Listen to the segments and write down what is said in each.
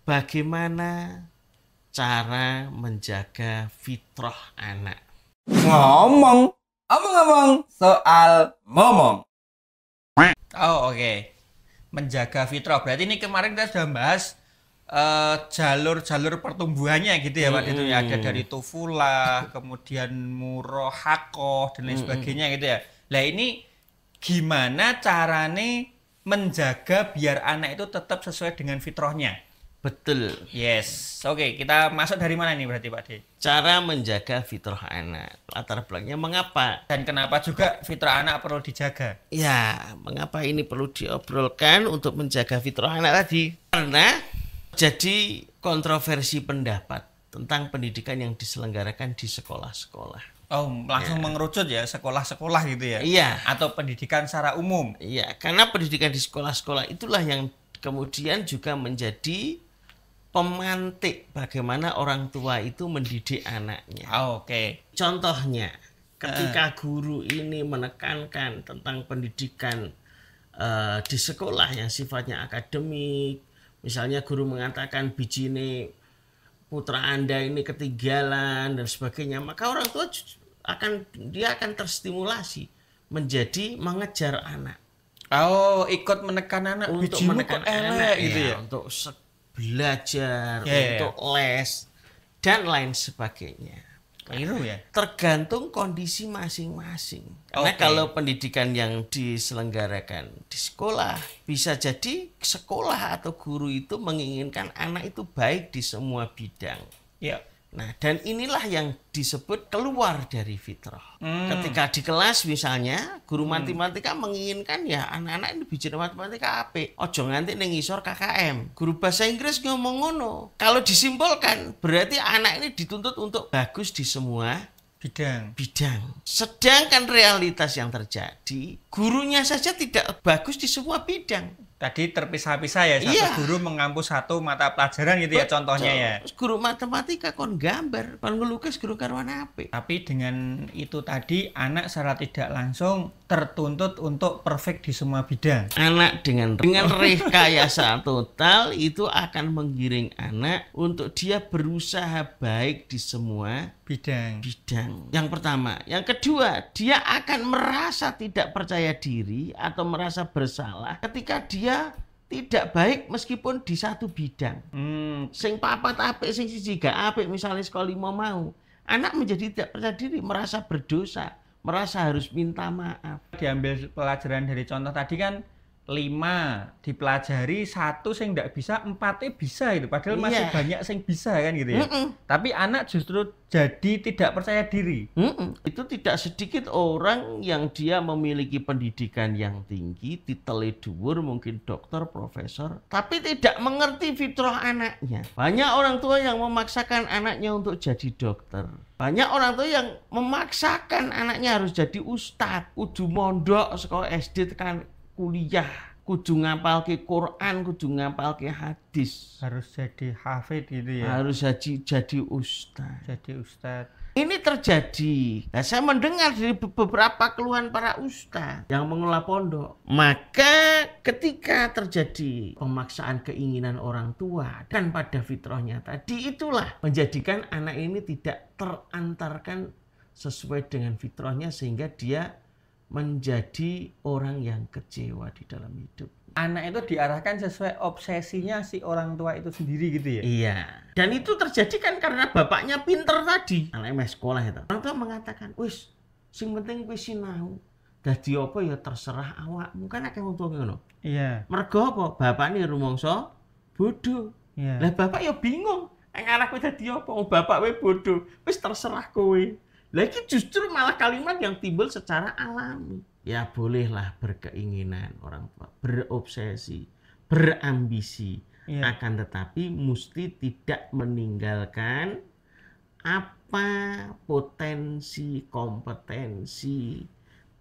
bagaimana cara menjaga fitrah anak. Omong soal momong. Oh, oke. Menjaga fitrah. Berarti ini kemarin kita sudah bahas jalur-jalur pertumbuhannya gitu ya, Pak. Itu ya ada dari tufula, kemudian murohakoh dan lain sebagainya gitu ya. Lah ini gimana carane menjaga biar anak itu tetap sesuai dengan fitrahnya? Betul. Yes. Oke, kita masuk dari mana nih berarti Pak D? Cara menjaga fitrah anak. Latar belakangnya mengapa? Dan kenapa juga fitrah anak perlu dijaga? Ya, mengapa ini perlu diobrolkan untuk menjaga fitrah anak tadi? Karena jadi kontroversi pendapat tentang pendidikan yang diselenggarakan di sekolah-sekolah. Oh, langsung mengerucut ya, sekolah-sekolah gitu ya? Iya. Atau pendidikan secara umum? Iya, karena pendidikan di sekolah-sekolah itulah yang kemudian juga menjadi pemantik bagaimana orang tua itu mendidik anaknya. Oh, oke. Contohnya, ketika guru ini menekankan tentang pendidikan di sekolah yang sifatnya akademik, misalnya guru mengatakan bijine putra Anda ini ketinggalan dan sebagainya, maka orang tua akan terstimulasi menjadi mengejar anak. Oh, ikut menekan anak Untuk bijimu menekan kok elek anak gitu ya? untuk belajar, Ya. untuk les dan lain sebagainya. Keliru ya? Tergantung kondisi masing-masing. Karena Oke. kalau pendidikan yang diselenggarakan di sekolah, bisa jadi sekolah atau guru itu menginginkan anak itu baik di semua bidang. Ya. Nah, dan inilah yang disebut keluar dari fitrah. Ketika di kelas misalnya, guru matematika menginginkan ya anak-anak ini bicara matematika apik. Ojo nganti ning ngisor KKM. Guru bahasa Inggris ngomong ngono. Kalau disimpulkan, berarti anak ini dituntut untuk bagus di semua bidang. Sedangkan realitas yang terjadi, gurunya saja tidak bagus di semua bidang. Tadi terpisah-pisah ya, satu Iya. guru mengampus satu mata pelajaran gitu ya contohnya ya. Terus guru matematika kon gambar, kon ngelukis guru karuan apik. Tapi dengan itu tadi anak secara tidak langsung tertuntut untuk perfect di semua bidang. Anak dengan rekayasa total itu akan menggiring anak untuk dia berusaha baik di semua Bidang. bidang. Yang pertama, yang kedua, dia akan merasa tidak percaya diri atau merasa bersalah ketika dia tidak baik meskipun di satu bidang. Sing papat apik, sing siji gak apik, misalnya sekolah 5 mau. Anak menjadi tidak percaya diri, merasa berdosa, merasa harus minta maaf. Diambil pelajaran dari contoh tadi kan 5 dipelajari, 1 sing nggak bisa, 4-nya bisa itu. Padahal masih Iya. banyak sing bisa kan gitu ya. Tapi anak justru jadi tidak percaya diri. Itu tidak sedikit orang yang dia memiliki pendidikan yang tinggi, titel dhuwur, mungkin dokter, profesor, tapi tidak mengerti fitrah anaknya. Banyak orang tua yang memaksakan anaknya untuk jadi dokter. Banyak orang tua yang memaksakan anaknya harus jadi ustadz, kudu mondok sekolah SD tekan kuliah, kudu ngapalke Quran, kudu ngapalke hadis, Harus jadi hafid gitu ya. harus jadi ustadz. Jadi ustadz. Ini terjadi. Nah, saya mendengar dari beberapa keluhan para ustadz yang mengelola pondok. Maka ketika terjadi pemaksaan keinginan orang tua dan pada fitrahnya tadi, itulah menjadikan anak ini tidak terantarkan sesuai dengan fitrahnya sehingga dia menjadi orang yang kecewa di dalam hidup. Anak itu diarahkan sesuai obsesinya si orang tua itu sendiri gitu ya. Iya. Dan itu terjadi kan karena bapaknya pinter tadi. Anak MS sekolah itu. Orang tua mengatakan, wis, sing penting kowe sinau. Dadi apa ya terserah awakmu. Kan akeh wong tuwa ngono. Iya. Mergo apa? Bapakne rumangsa bodoh. Iya. Lah bapak ya bingung. Anakku dadi apa? Wong bapak kowe bodoh. Wis terserah kowe. Lah iki justru malah kalimat yang timbul secara alami. Ya bolehlah berkeinginan orang tua, berobsesi, berambisi. Iya. Akan tetapi mesti tidak meninggalkan apa potensi, kompetensi,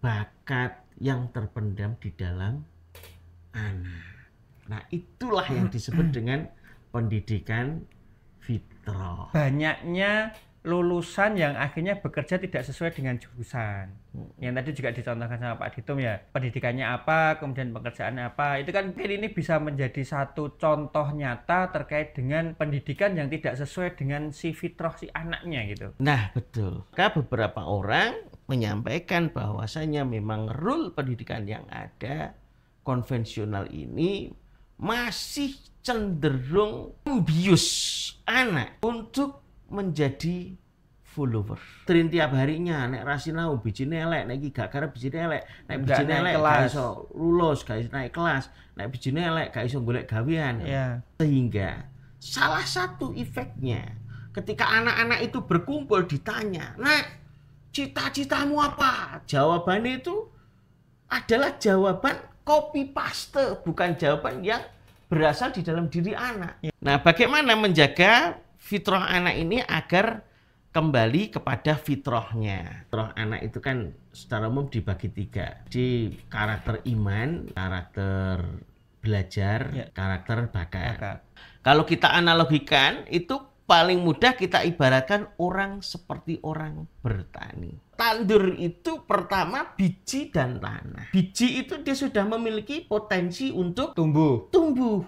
bakat yang terpendam di dalam anak. Nah, itulah yang disebut dengan pendidikan fitrah. Banyaknya lulusan yang akhirnya bekerja tidak sesuai dengan jurusan. Yang tadi juga dicontohkan sama Pak Ditum ya, pendidikannya apa, kemudian pekerjaannya apa. Itu kan mungkin ini bisa menjadi satu contoh nyata terkait dengan pendidikan yang tidak sesuai dengan si fitrah si anaknya gitu. Nah, betul. Maka beberapa orang menyampaikan bahwasanya memang rule pendidikan yang ada konvensional ini masih cenderung membius anak untuk menjadi follower. Trin tiap harinya nek rasinau bijine elek, nek iki gak karep bijine elek, nek bijine elek gak iso lulus, gak iso naik kelas, nek bijine elek gak iso golek gawean. Sehingga salah satu efeknya ketika anak-anak itu berkumpul ditanya, "Nak, cita-citamu apa?" Jawabannya itu adalah jawaban copy paste, bukan jawaban yang berasal di dalam diri anak. Nah, bagaimana menjaga fitrah anak ini agar kembali kepada fitrahnya? Fitrah anak itu kan secara umum dibagi 3. Di karakter iman, karakter belajar, karakter bakat. Kalau kita analogikan, itu paling mudah kita ibaratkan orang seperti orang bertani. Tandur itu pertama biji dan tanah. Biji itu dia sudah memiliki potensi untuk tumbuh.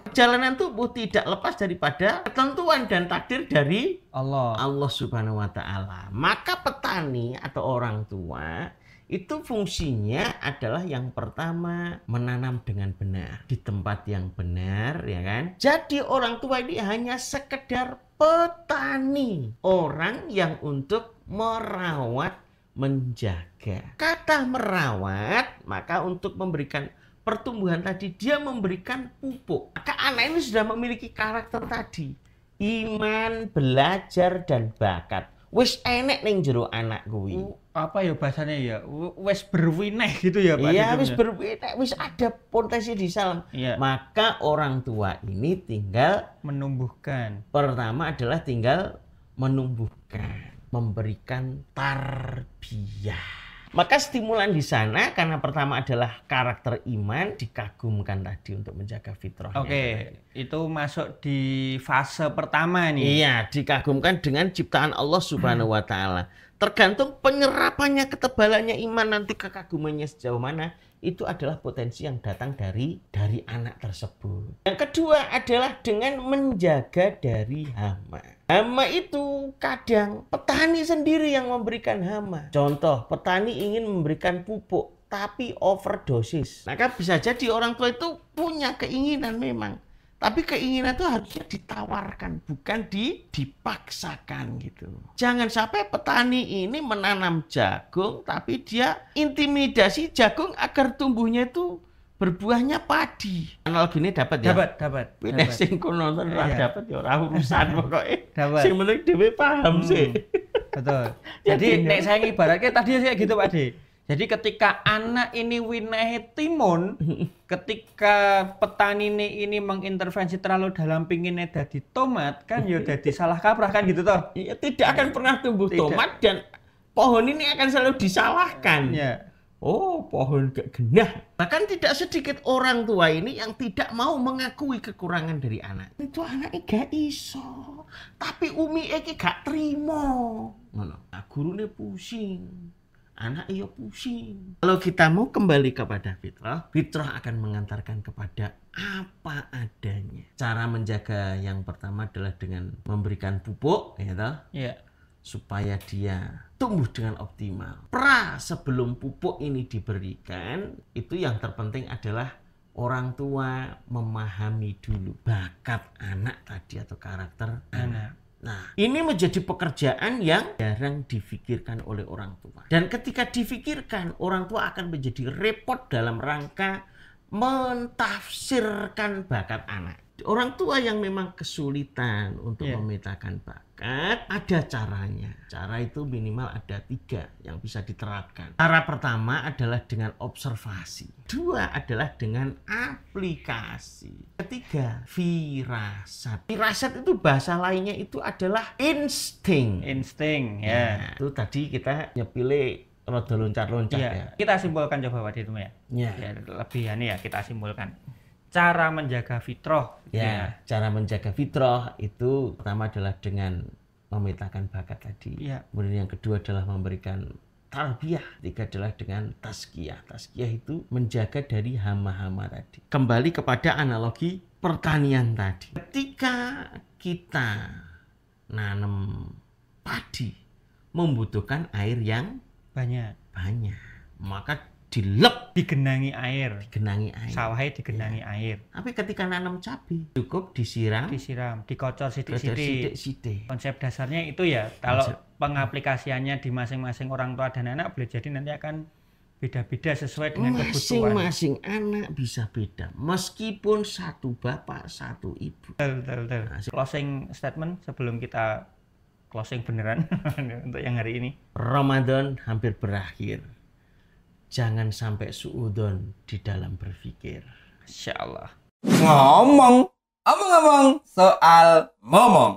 Perjalanan tumbuh tidak lepas daripada ketentuan dan takdir dari Allah Subhanahu wa taala. Maka petani atau orang tua itu fungsinya adalah yang pertama menanam dengan benar di tempat yang benar, ya kan? Jadi orang tua ini hanya sekedar petani, orang yang untuk merawat, menjaga. Kata merawat, maka untuk memberikan pertumbuhan tadi dia memberikan pupuk. Maka anak ini sudah memiliki karakter tadi, iman, belajar dan bakat. Wis enek ning jero anak kuwi. Apa ya bahasanya ya? Wis berwineh gitu ya Pak? Iya, wis berwineh, wis ada potensi di dalam. Maka orang tua ini tinggal menumbuhkan. Pertama adalah tinggal menumbuhkan, memberikan tarbiyah. Maka stimulan di sana karena pertama adalah karakter iman, dikagumkan tadi untuk menjaga fitrahnya. Oke, itu masuk di fase pertama nih. Iya, dikagumkan dengan ciptaan Allah Subhanahu wa taala. Tergantung penyerapannya, ketebalannya iman, nanti kekagumannya sejauh mana, itu adalah potensi yang datang dari anak tersebut. Yang kedua adalah dengan menjaga dari hama. Hama itu kadang petani sendiri yang memberikan hama. Contoh, petani ingin memberikan pupuk, tapi overdosis. Maka bisa jadi orang tua itu punya keinginan memang. Tapi keinginan itu harusnya ditawarkan, bukan dipaksakan gitu. Jangan sampai petani ini menanam jagung, tapi dia intimidasi jagung agar tumbuhnya itu berbuahnya padi. Analogi ini dapat ya? Dapat. Nek sing nonton ora dapat ya ora urusan pokoke. Sing penting dhewe paham sih. Betul. Jadi nek saya ibaratnya tadi saya gitu Pak De. Jadi ketika anak ini winehe timun, ketika petani ini mengintervensi terlalu dalam pinginnya jadi tomat, kan ya jadi salah kaprah kan gitu toh? Iya, tidak akan pernah tumbuh tomat dan pohon ini akan selalu disalahkan. Ya. Oh, pohon gak genah. Bahkan tidak sedikit orang tua ini yang tidak mau mengakui kekurangan dari anak. Itu anaknya gak iso. Tapi umi iki gak terima. Ngono. Nah, gurune pusing. Anak iyo pusing. Kalau kita mau kembali kepada fitrah, fitrah akan mengantarkan kepada apa adanya. Cara menjaga yang pertama adalah dengan memberikan pupuk, ya toh? Iya. Supaya dia tumbuh dengan optimal. Sebelum pupuk ini diberikan, itu yang terpenting adalah orang tua memahami dulu bakat anak tadi atau karakter anak. Nah, ini menjadi pekerjaan yang jarang difikirkan oleh orang tua. Dan ketika difikirkan, orang tua akan menjadi repot dalam rangka mentafsirkan bakat anak. Orang tua yang memang kesulitan untuk memetakan bakat, ada caranya. Cara itu minimal ada 3 yang bisa diterapkan. Cara pertama adalah dengan observasi. 2 adalah dengan aplikasi. 3, firasat. Firasat itu bahasa lainnya itu adalah insting. Insting, ya. Nah, itu tadi kita nyepile rada loncat-loncat ya. Kita simpulkan coba Pak Ditum ya. Ya, lebih ini ya kita simpulkan. Cara menjaga fitrah. Cara menjaga fitrah itu pertama adalah dengan memetakan bakat tadi. Iya. Kemudian yang kedua adalah memberikan tarbiyah. Ketiga adalah dengan tazkiyah. Tazkiyah itu menjaga dari hama-hama tadi. Kembali kepada analogi pertanian tadi. Ketika kita nanam padi membutuhkan air yang Banyak. maka dilep, Digenangi air. genangi air. Sawahnya digenangi air. Tapi ketika nanam cabai cukup disiram, Dikocor sidik-sidik. sidik-sidik. Konsep dasarnya itu ya. Kalau Konsep. pengaplikasiannya di masing-masing orang tua dan anak boleh jadi nanti akan beda-beda sesuai dengan kebutuhan. Masing-masing anak bisa beda, meskipun satu bapak satu ibu. Betul. Closing statement sebelum kita closing beneran untuk yang hari ini. Ramadan hampir berakhir. Jangan sampai suudzon di dalam berpikir. Insya Allah. Ngomong. Omong-omong soal momong.